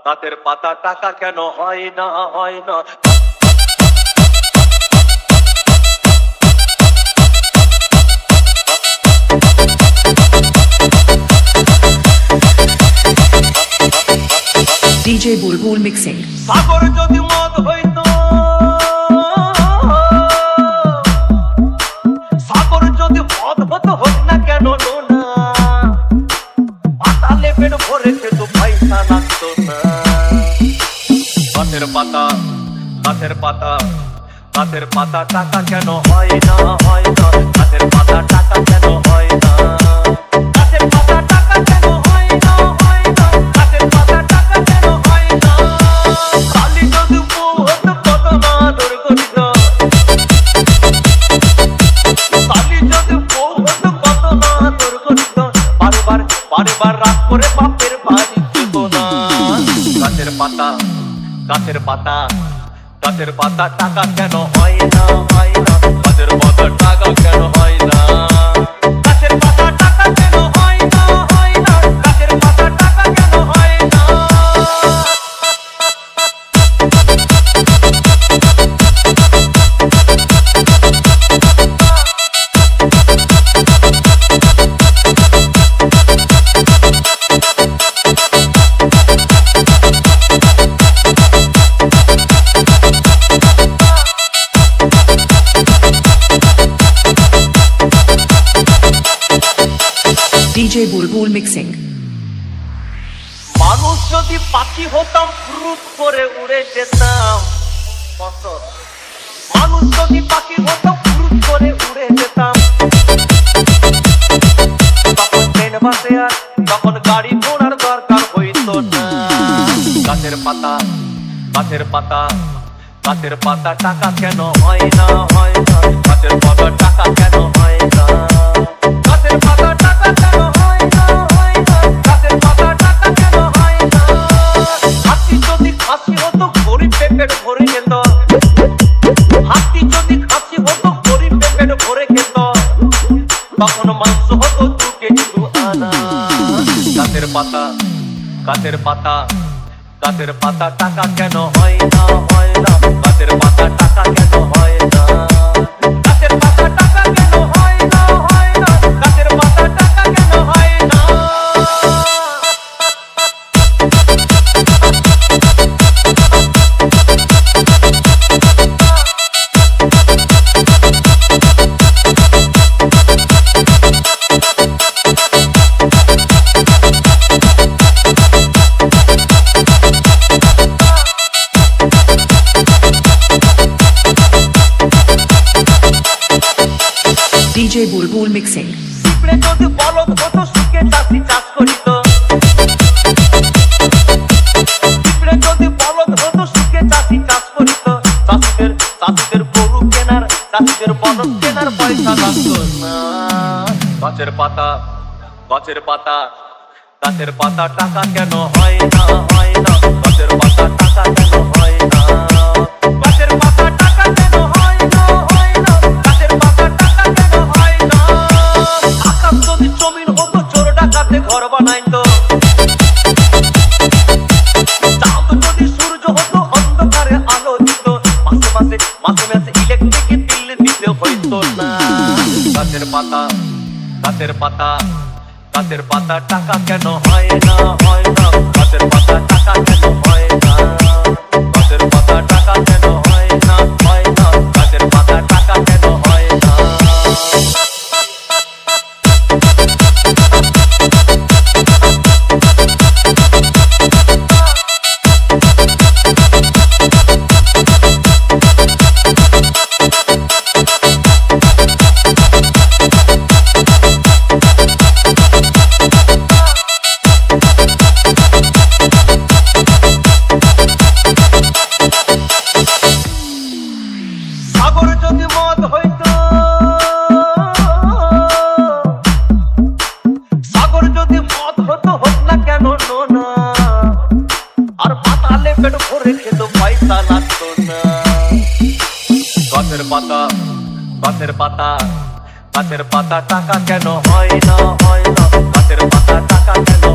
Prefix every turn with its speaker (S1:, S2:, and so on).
S1: গাছের পাতা টাকা কেন হয় না হয় না।
S2: DJ Bulbul mixing.
S1: সাগর যদি মদ হইতো, সাগর যদি মদ হতো হোক না কেন না, পাতালে পেট ভরে খেতো পয়সা লাগতো না। গাছের পাতা গাছের পাতা গাছের পাতা টাকা কেন হয় না হয় না। গাছের পাতা টাকা কেন হয় না। গাছের পাতা টাকা কেন হয় না হয় না। গাছের পাতা টাকা কেন হয় না। কালি যদি বউ হতো কত না আদর করিত। কালি যদি বউ হতো কত না আদর করিত। বারবার বারবার রাগ করে বাপের বাড়ি যেত না। গাছের পাতা গাছের পাতা গাছের পাতা টাকা কেন হয় না হয় না। গাছের পাতা টাকা কেন হয় না। গাছের পাতা টাকা কেন হয় না হয় না। গাছের পাতা টাকা কেন হয় না।
S2: DJ Bulbul mixing.
S1: মানুষ যদি পাখি হতাম ফুরুত করে উড়ে যেতাম। কত মানুষ যদি পাখি হতাম ফুরুত করে উড়ে যেতাম। তখন ট্রেন বাসে আর তখন গাড়ি ঘোড়ার দরকার হইতো না। গাছের পাতা গাছের পাতা গাছের পাতা টাকা কেন হয় না হয় না। গাছের পাতা টাকা কেন হয় না। গাছের পাতা টাকা কেন হয় না হয় না। গাছের পাতা টাকা কেন হয় না। হাতি যদি খাসি হতো গরিব পেট ভরে যেত। হাতি যদি খাসি হতো গরিব পেট ভরে খেত। তখন মাংস হতো 2 কেজি 2 আনা। গাছের পাতা গাছের পাতা গাছের পাতা টাকা কেন হয় না হয় না। গাছের পাতা টাকা কেন হয় না। গাছের পাতা টাকা কেন হয় না হয় না। গাছের পাতা টাকা কেন হয় না।
S2: DJ Bulbul mixing.
S1: পিঁপড়ে যদি বলদ হতো সুখে চাষি চাষ করিত। পিঁপড়ে যদি বলদ হতো সুখে চাষি চাষ করিত। চাষিদের গরু কেনার চাষিদের বলদ কেনার পয়সা লাগতো না। গাছের পাতা গাছের পাতা গাছের পাতা টাকা কেন হয় না হয় না। গাছের পাতা টাকা কেন হয় না। গাছের পাতা টাকা কেন হয় না হয় না। গাছের পাতা টাকা কেন হয় না। আকাশ যদি জমিন হতো চোর ডাকাতে ঘর বানাইতো। চাঁদ যদি সূর্য হতো অন্ধকারে আলো দিত। মাসে মাসে মাসে মাসে ইলেকট্রিক বিল দিতে হইতো না। গাছের পাতা গাছের পাতা গাছের পাতা টাকা কেন হয় না হয় না। গাছের পাতা টাকা কেন হয় না। গাছের পাতা টাকা কেন হয় না হয় না। গাছের পাতা টাকা কেন হয় না। সাগর যদি মদ হইতো, সাগর যদি মদ হতো হোক না কেন না। আর পাতালে পেট ভরে খেতো পয়সা লাগতো না। গাছের পাতা গাছের পাতা গাছের পাতা টাকা কেন হয় না হয় না। গাছের পাতা টাকা কেন